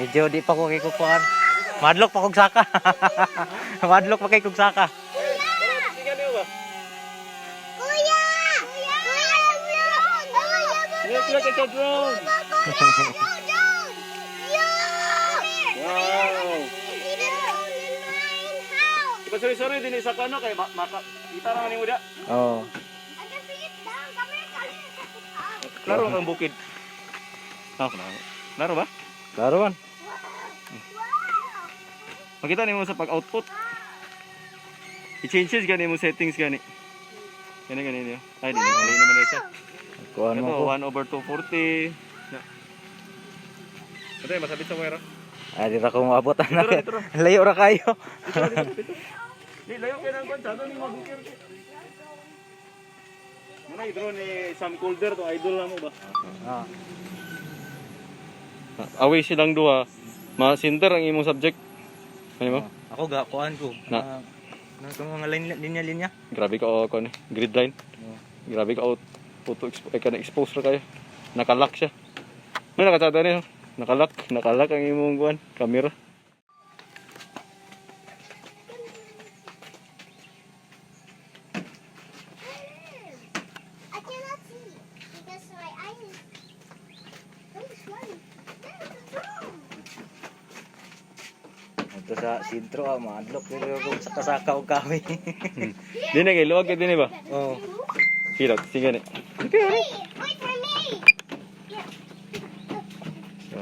Medyo di pa ko kay kukuan. Madlok pa kog saka. Madlok pa kay kog saka. Sige niyo ba? Kuya! Kuya! Look at the drone. Wow. Diba sorry din isa ka no kay kita naman ni muda. Oh. Klaro ang bukid. Klaro ba? Klaro man. Makita nimo sa pag-output. I-changes gani mo settings gani. Gani niyo. Ay di naman na siya. Kuan Ito mo ko. 1/240. Ito masabit sa wire. Ay di ra ko moabot Ito na. ra. Layo ra kayo. Di layo kay nang kwan sa ni magukir. Mana drone ni Sam Colder to idol na mo ba? Ah. Away silang duha. Ma-center ang imong subject. Ano mo? Ako ga kuan ko. Na. Mga linya-linya. Grabe ka o kon grid line. Grabe ka o photo expose ra kayo. Nakalock siya. May nakasada niyo. Nakalock ang imong kuan camera. I cannot see because my eyes. There's one. There's a drone. Ito sa sintro madlok pero kung saka-saka og kami. Dini kay luwag ka dini ba? Oh. Pilot, sige ni. Wait for me. So,